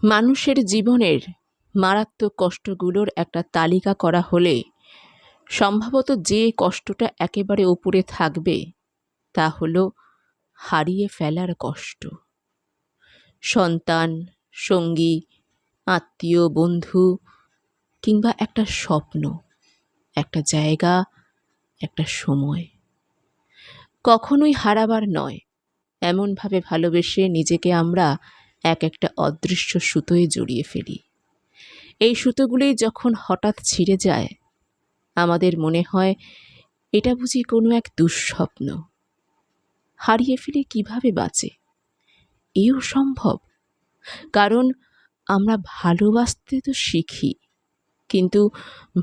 মানুষের জীবনের মারাত্মক কষ্টগুলোর একটা তালিকা করা হলে সম্ভবত যে কষ্টটা একেবারে উপরে থাকবে তা হলো হারিয়ে ফেলার কষ্ট। সন্তান, সঙ্গী, আত্মীয়, বন্ধু কিংবা একটা স্বপ্ন, একটা জায়গা, একটা সময় কখনোই হারাবার নয়। এমনভাবে ভালোবেসে নিজেকে আমরা এক একটা অদৃশ্য সুতোয় জড়িয়ে ফেলি। এই সুতোগুলোই যখন হঠাৎ ছিঁড়ে যায় আমাদের মনে হয় এটা বুঝি কোনো এক দুঃস্বপ্ন। হারিয়ে ফেলে কিভাবে বাঁচে? এও সম্ভব, কারণ আমরা ভালোবাসতে তো শিখি, কিন্তু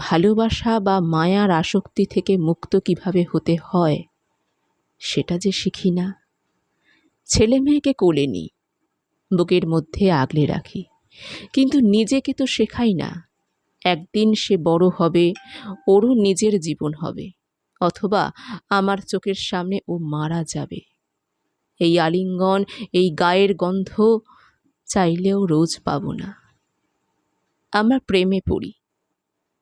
ভালোবাসা বা মায়ার আসক্তি থেকে মুক্ত কিভাবে হতে হয় সেটা যে শিখি না। ছেলে মেয়েকে কোলে নিই, বুকের মধ্যে আগলে রাখি, কিন্তু নিজেকে তো শেখাই না। একদিন সে বড় হবে, ওরও নিজের জীবন হবে, অথবা আমার চোখের সামনে ও মারা যাবে। এই আলিঙ্গন, এই গায়ের গন্ধ চাইলেও রোজ পাবো না। আমরা প্রেমে পড়ি,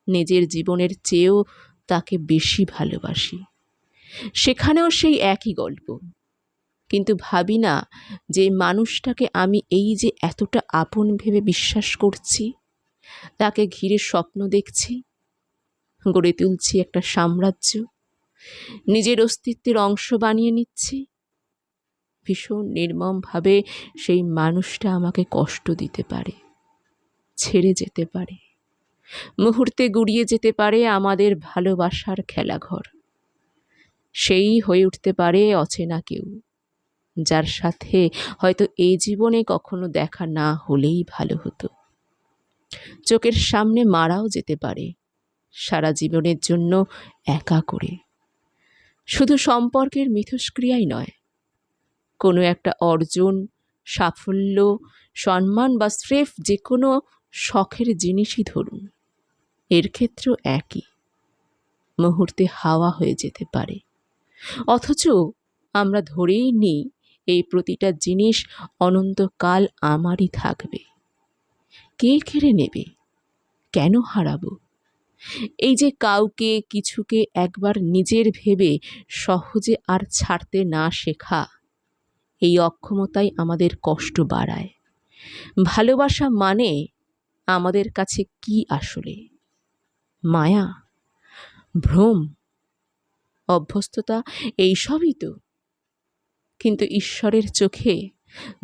নিজের জীবনের চেয়েও তাকে বেশি ভালোবাসি। সেখানেও সেই একই গল্প, কিন্তু ভাবি না যে মানুষটাকে আমি এই যে এতটা আপন ভেবে বিশ্বাস করছি, তাকে ঘিরে স্বপ্ন দেখছি, গড়ে তুলছি একটা সাম্রাজ্য, নিজের অস্তিত্বের অংশ বানিয়ে নিচ্ছি, ভীষণ নির্মমভাবে সেই মানুষটা আমাকে কষ্ট দিতে পারে, ছেড়ে যেতে পারে, মুহূর্তে গুড়িয়ে যেতে পারে আমাদের ভালোবাসার খেলাঘর। সেই হয়ে উঠতে পারে অচেনা কেউ, যার সাথে হয়তো এই জীবনে কখনো দেখা না হলেই ভালো হতো। চোখের সামনে মারাও যেতে পারে সারা জীবনের জন্য একা করে। শুধু সম্পর্কের মিথস্ক্রিয়াই নয়, কোনো একটা অর্জন, সাফল্য, সম্মান বা স্রেফ যে কোনো শখের জিনিসই ধরুন, এর ক্ষেত্রেও একই, মুহূর্তে হাওয়া হয়ে যেতে পারে। অথচ আমরা ধরেই নিই এই প্রতিটা জিনিস অনন্তকাল আমারই থাকবে। কে কেড়ে নেবে? কেন হারাবো? এই যে কাউকে কিছুকে একবার নিজের ভেবে সহজে আর ছাড়তে না শেখা, এই অক্ষমতাই আমাদের কষ্ট বাড়ায়। ভালোবাসা মানে আমাদের কাছে কি আসলে? মায়া, ভ্রম, অভ্যস্ততা, এইসবই তো। কিন্তু ঈশ্বরের চোখে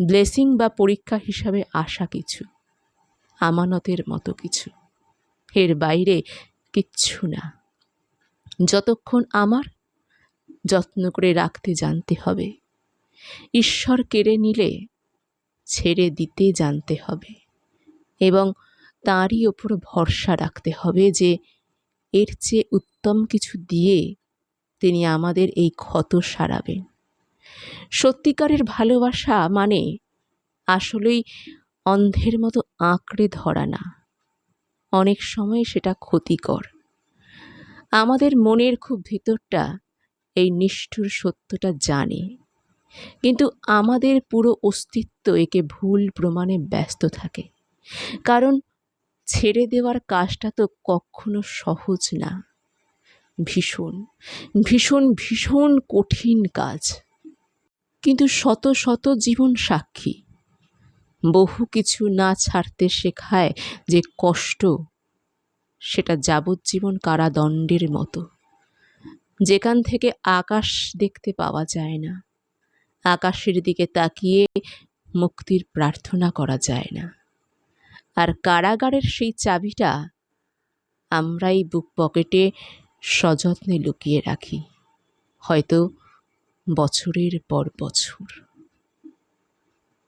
ব্লেসিং বা পরীক্ষা হিসাবে আসা কিছু, আমানতের মতো কিছু, এর বাইরে কিচ্ছু না। যতক্ষণ আমার, যত্ন করে রাখতে জানতে হবে। ঈশ্বর কেড়ে নিলে ছেড়ে দিতে জানতে হবে, এবং তাঁরই ওপর ভরসা রাখতে হবে যে এর চেয়ে উত্তম কিছু দিয়ে তিনি আমাদের এই ক্ষত সারাবেন। সত্যিকারের ভালোবাসা মানে আসলেই অন্ধের মতো আঁকড়ে ধরা না। অনেক সময় সেটা ক্ষতিকর। আমাদের মনের খুব ভিতরটা এই নিষ্ঠুর সত্যটা জানে, কিন্তু আমাদের পুরো অস্তিত্ব একে ভুল প্রমাণে ব্যস্ত থাকে। কারণ ছেড়ে দেওয়ার কাজটা তো কখনো সহজ না, ভীষণ ভীষণ ভীষণ কঠিন কাজ। কিন্তু শত শত জীবন সাক্ষী, বহু কিছু না ছাড়তে শেখায় যে কষ্ট, সেটা যাবজ্জীবন কারাদণ্ডের মতো, যেখান থেকে আকাশ দেখতে পাওয়া যায় না, আকাশের দিকে তাকিয়ে মুক্তির প্রার্থনা করা যায় না। আর কারাগারের সেই চাবিটা আমরাই বুক পকেটে সযত্নে লুকিয়ে রাখি, হয়তো বছরের পর বছর।